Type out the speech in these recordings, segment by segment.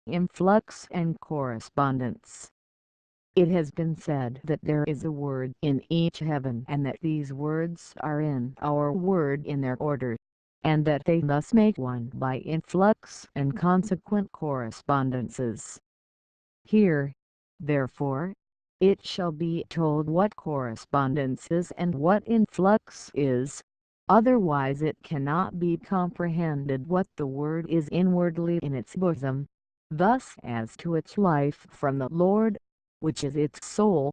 Influx and Correspondence. It has been said that there is a word in each heaven and that these words are in our word in their order, and that they thus make one by influx and consequent correspondences. Here, therefore, it shall be told what correspondence is and what influx is, otherwise it cannot be comprehended what the word is inwardly in its bosom, thus as to its life from the Lord, which is its soul.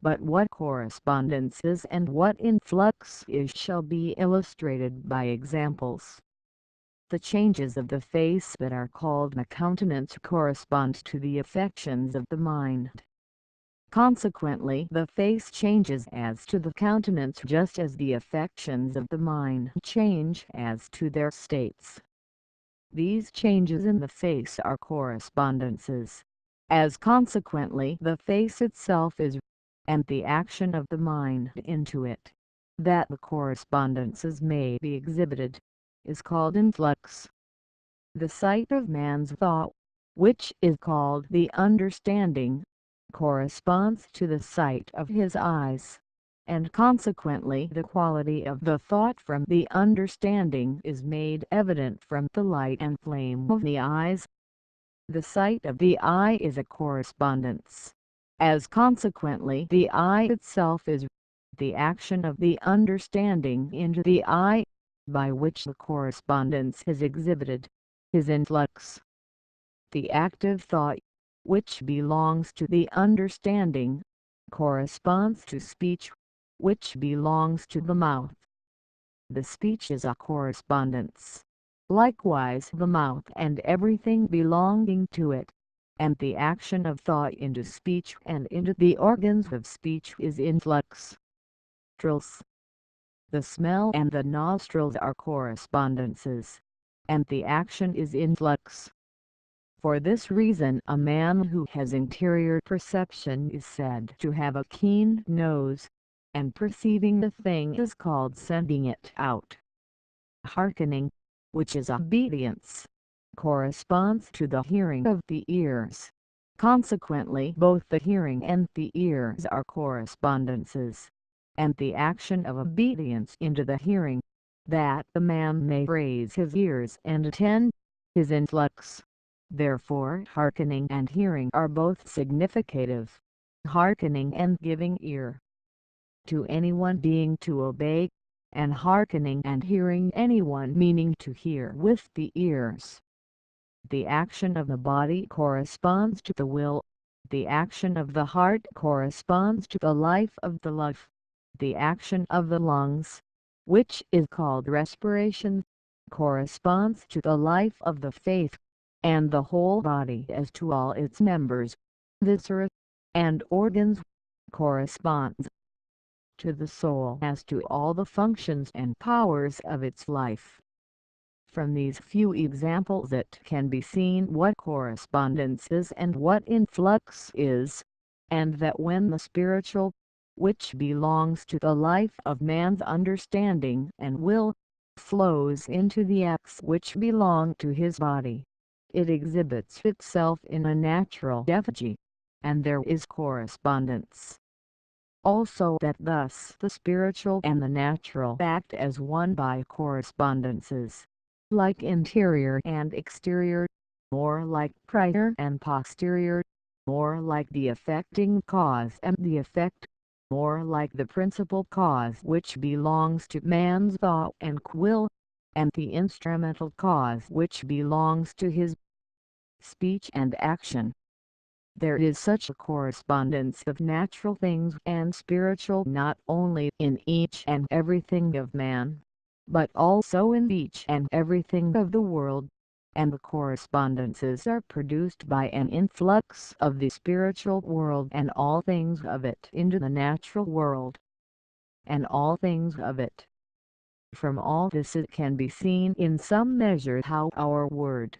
But what correspondence is and what influx is shall be illustrated by examples. The changes of the face that are called the countenance correspond to the affections of the mind. Consequently, the face changes as to the countenance just as the affections of the mind change as to their states. These changes in the face are correspondences, as consequently the face itself is, and the action of the mind into it, that the correspondences may be exhibited, is called influx. The sight of man's thought, which is called the understanding, corresponds to the sight of his eyes, and consequently the quality of the thought from the understanding is made evident from the light and flame of the eyes. The sight of the eye is a correspondence, as consequently the eye itself is. The action of the understanding into the eye, by which the correspondence is exhibited, is influx. The active thought, which belongs to the understanding, corresponds to speech, which belongs to the mouth. The speech is a correspondence, likewise the mouth and everything belonging to it, and the action of thought into speech and into the organs of speech is influx. Nostrils. The smell and the nostrils are correspondences, and the action is influx. For this reason a man who has interior perception is said to have a keen nose, and perceiving a thing is called sending it out. Hearkening, which is obedience, corresponds to the hearing of the ears. Consequently both the hearing and the ears are correspondences, and the action of obedience into the hearing, that the man may raise his ears and attend, is influx. Therefore hearkening and hearing are both significative, hearkening and giving ear to anyone being to obey, and hearkening and hearing anyone meaning to hear with the ears. The action of the body corresponds to the will, the action of the heart corresponds to the life of the life, the action of the lungs, which is called respiration, corresponds to the life of the faith, and the whole body as to all its members, viscera, and organs, corresponds to the soul as to all the functions and powers of its life. From these few examples it can be seen what correspondence is and what influx is, and that when the spiritual, which belongs to the life of man's understanding and will, flows into the acts which belong to his body, it exhibits itself in a natural effigy, and there is correspondence. Also that thus the spiritual and the natural act as one by correspondences, like interior and exterior, more like prior and posterior, more like the affecting cause and the effect, more like the principal cause which belongs to man's thought and will, and the instrumental cause which belongs to his speech and action. There is such a correspondence of natural things and spiritual not only in each and everything of man, but also in each and everything of the world, and the correspondences are produced by an influx of the spiritual world and all things of it into the natural world, and all things of it. From all this it can be seen in some measure how our word,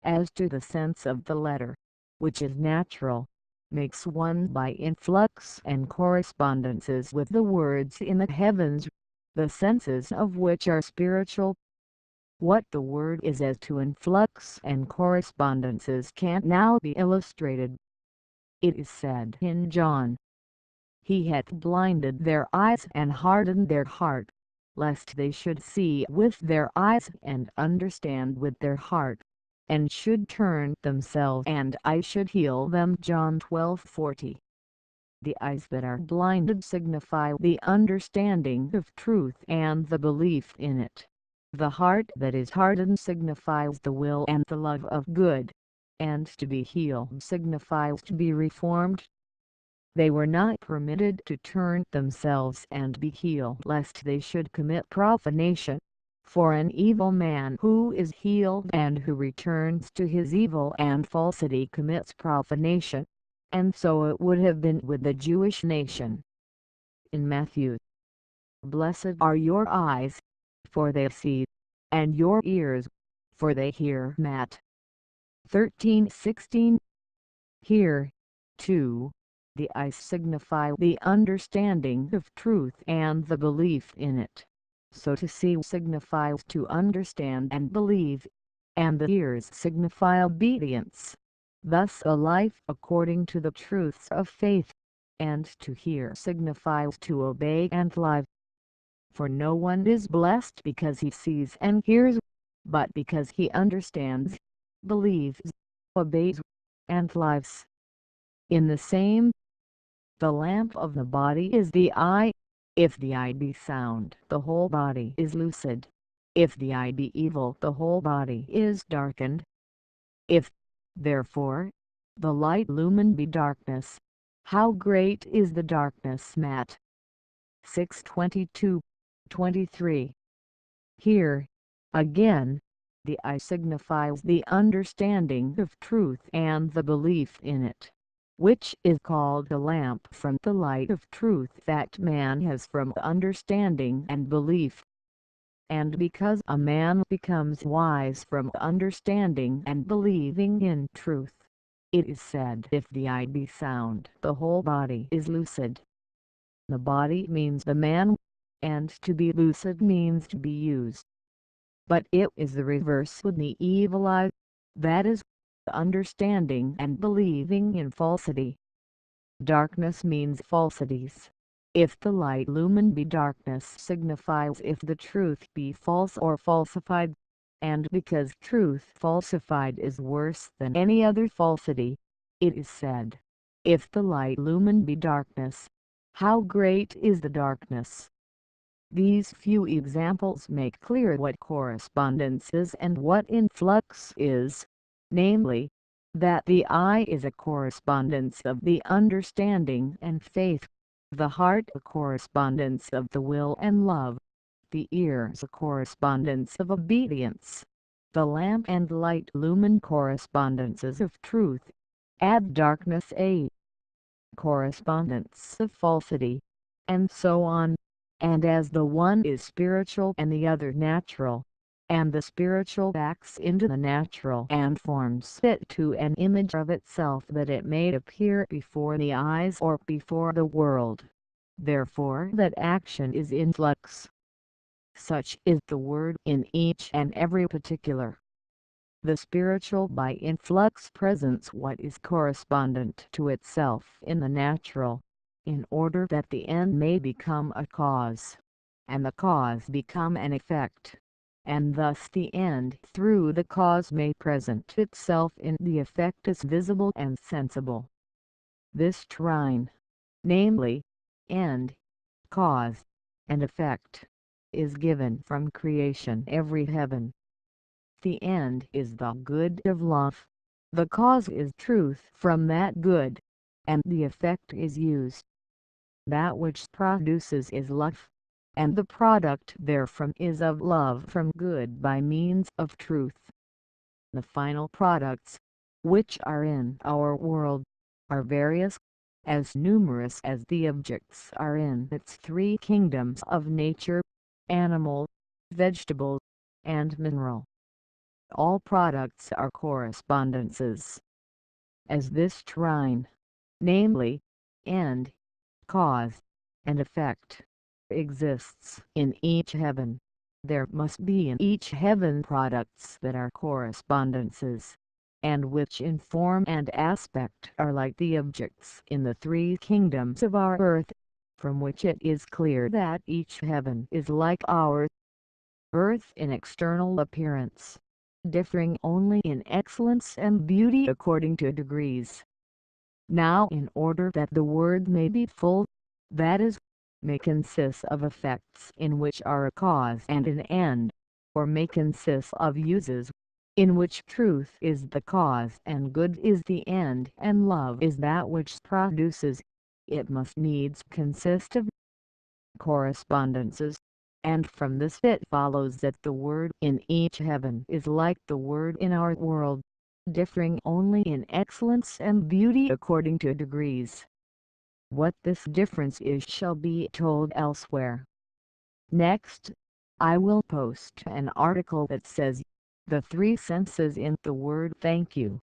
as to the sense of the letter, which is natural, makes one by influx and correspondences with the words in the heavens, the senses of which are spiritual. What the word is as to influx and correspondences can now be illustrated. It is said in John, "He hath blinded their eyes and hardened their heart, lest they should see with their eyes and understand with their heart, and should turn themselves and I should heal them." John 12:40. The eyes that are blinded signify the understanding of truth and the belief in it. The heart that is hardened signifies the will and the love of good, and to be healed signifies to be reformed. They were not permitted to turn themselves and be healed lest they should commit profanation. For an evil man who is healed and who returns to his evil and falsity commits profanation. And so it would have been with the Jewish nation. In Matthew, "Blessed are your eyes, for they see, and your ears, for they hear." Matt 13:16. Here, too, the eyes signify the understanding of truth and the belief in it. So to see signifies to understand and believe, and the ears signify obedience. Thus a life according to the truths of faith, and to hear signifies to obey and live. For no one is blessed because he sees and hears, but because he understands, believes, obeys, and lives. In the same, the lamp of the body is the eye. If the eye be sound, the whole body is lucid. If the eye be evil, the whole body is darkened. If, therefore, the light lumen be darkness, how great is the darkness. Matt 6:22, 23. Here, again, the eye signifies the understanding of truth and the belief in it, which is called a lamp from the light of truth that man has from understanding and belief. And because a man becomes wise from understanding and believing in truth, it is said, "If the eye be sound, the whole body is lucid." The body means the man, and to be lucid means to be used. But it is the reverse with the evil eye, that is, understanding and believing in falsity. Darkness means falsities. If the light lumen be darkness signifies if the truth be false or falsified, and because truth falsified is worse than any other falsity, it is said, "If the light lumen be darkness, how great is the darkness." These few examples make clear what correspondence is and what influx is, namely, that the eye is a correspondence of the understanding and faith, the heart a correspondence of the will and love, the ears a correspondence of obedience, the lamp and light lumen correspondences of truth, add darkness a correspondence of falsity, and so on. And as the one is spiritual and the other natural, and the spiritual acts into the natural and forms it to an image of itself that it may appear before the eyes or before the world, therefore that action is influx. Such is the word in each and every particular. The spiritual by influx presents what is correspondent to itself in the natural, in order that the end may become a cause, and the cause become an effect, and thus the end through the cause may present itself in the effect as visible and sensible. This trine, namely, end, cause, and effect, is given from creation every heaven. The end is the good of love, the cause is truth from that good, and the effect is used. That which produces is love, and the product therefrom is of love from good by means of truth. The final products, which are in our world, are various, as numerous as the objects are in its three kingdoms of nature, animal, vegetable, and mineral. All products are correspondences. As this trine, namely, end, cause, and effect, exists in each heaven, There must be in each heaven products that are correspondences, and which in form and aspect are like the objects in the three kingdoms of our earth, from which it is clear that each heaven is like our earth in external appearance, differing only in excellence and beauty according to degrees. Now in order that the word may be full, that is, may consist of effects in which are a cause and an end, or may consist of uses, in which truth is the cause and good is the end and love is that which produces, it must needs consist of correspondences, and from this it follows that the word in each heaven is like the word in our world, differing only in excellence and beauty according to degrees. What this difference is shall be told elsewhere. Next, I will post an article that says, the three senses in the word thank you.